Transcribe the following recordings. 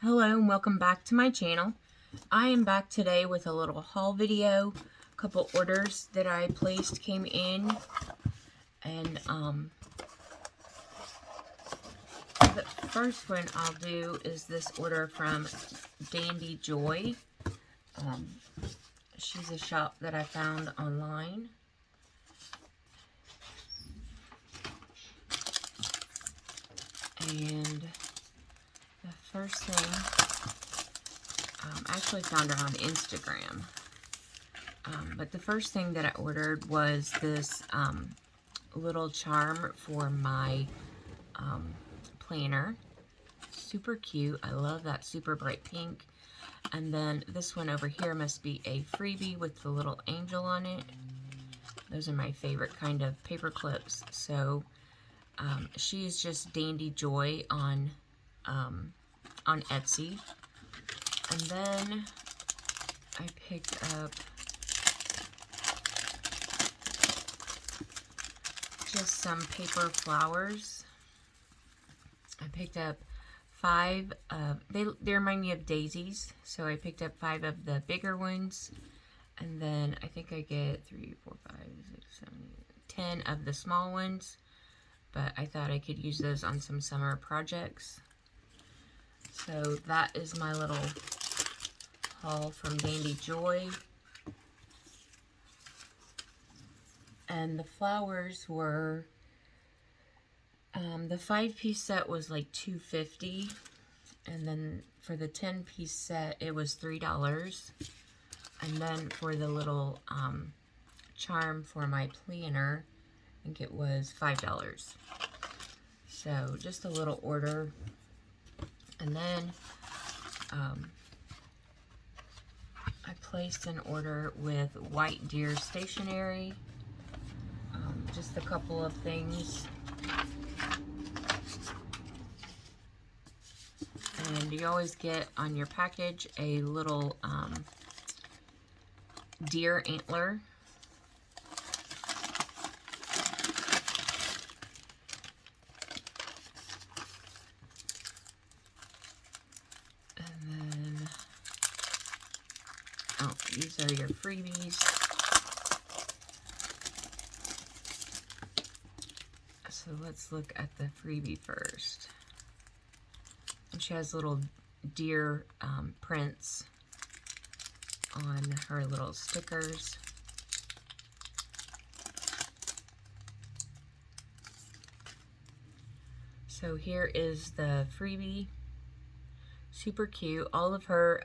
Hello and welcome back to my channel. I am back today with a little haul video. A couple orders that I placed came in, and the first one I'll do is this order from Dandy Joy. She's a shop that I found online. And the first thing, I actually found her on Instagram. But the first thing that I ordered was this little charm for my planner. Super cute. I love that super bright pink. And then this one over here must be a freebie with the little angel on it. Those are my favorite kind of paper clips. So she's just Dandy Joy on Etsy. And then I picked up just some paper flowers. I picked up 5 they remind me of daisies, so I picked up 5 of the bigger ones, and then I think I get 3, 4, 5, 6, 7, 10 of the small ones, but I thought I could use those on some summer projects. So that is my little haul from Dandy Joy. And the flowers were, the 5-piece set was like $2.50, and then for the 10-piece set it was $3, and then for the little charm for my planner, I think it was $5. So just a little order. And then I placed an order with White Deer Stationery. Just a couple of things. And you always get on your package a little deer antler. And then, oh, these are your freebies. So let's look at the freebie first. And she has little deer prints on her little stickers. So here is the freebie. Super cute. All of her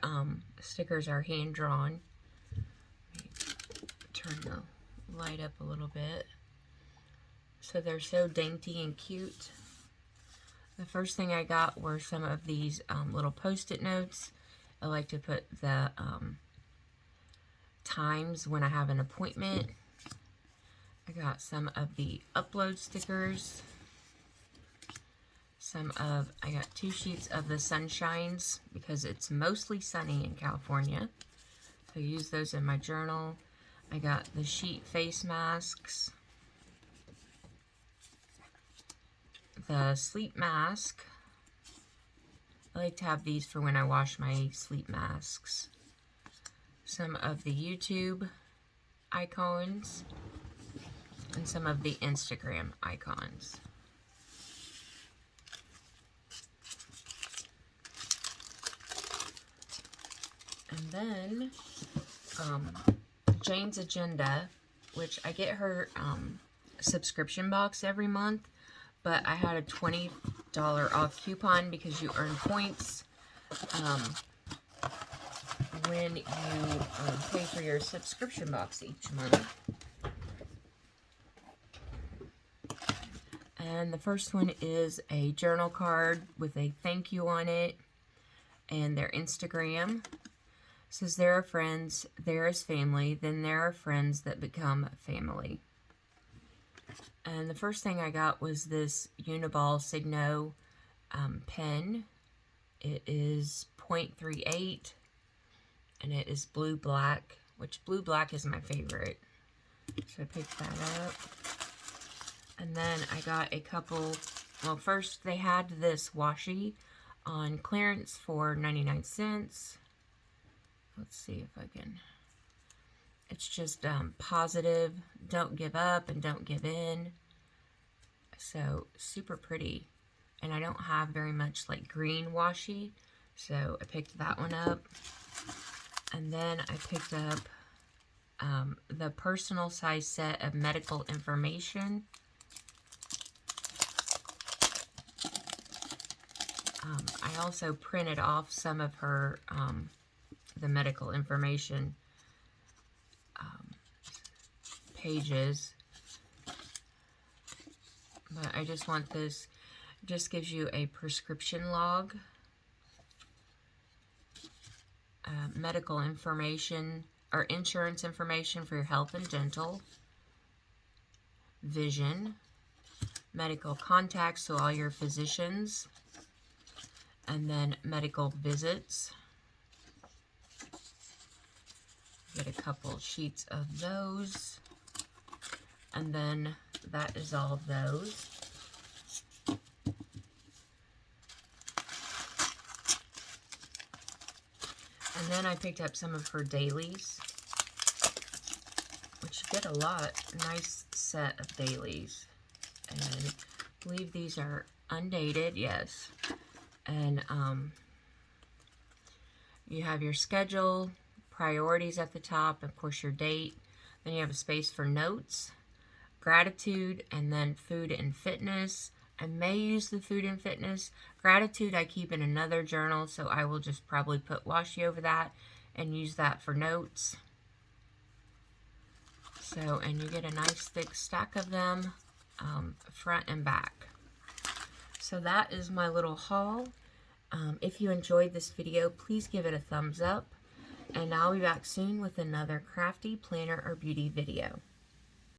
stickers are hand drawn. Let me turn the light up a little bit. So they're so dainty and cute. The first thing I got were some of these little post-it notes. I like to put the times when I have an appointment. I got some of the upload stickers. I got 2 sheets of the sunshines because it's mostly sunny in California. So I use those in my journal. I got the sheet face masks. The sleep mask. I like to have these for when I wash my sleep masks. Some of the YouTube icons. And some of the Instagram icons. And then Jane's Agenda, which I get her subscription box every month. But I had a $20 off coupon because you earn points when you pay for your subscription box each month. And the first one is a journal card with a thank you on it and their Instagram. It says, there are friends, there is family, then there are friends that become family. And the first thing I got was this Uniball Signo Pen. It is 0.38, and it is blue-black, which blue-black is my favorite. So I picked that up. And then I got a couple, well, first they had this washi on clearance for 99 cents. Let's see if I can. It's just positive, don't give up and don't give in. So super pretty. And I don't have very much like green washi, so I picked that one up. And then I picked up the personal size set of medical information. I also printed off some of her, the medical information pages. But I just want this, it just gives you a prescription log, medical information, or insurance information for your health and dental, vision, medical contacts to all your physicians, and then medical visits. Get a couple sheets of those, and then that is all of those. And then I picked up some of her dailies, which you get a lot, nice set of dailies. And I believe these are undated, yes. And you have your schedule, priorities at the top, of course your date. Then you have a space for notes, gratitude, and then food and fitness. I may use the food and fitness. Gratitude I keep in another journal, so I will just probably put washi over that and use that for notes. So, and you get a nice thick stack of them, front and back. So that is my little haul. If you enjoyed this video, please give it a thumbs up. And I'll be back soon with another crafty planner or beauty video.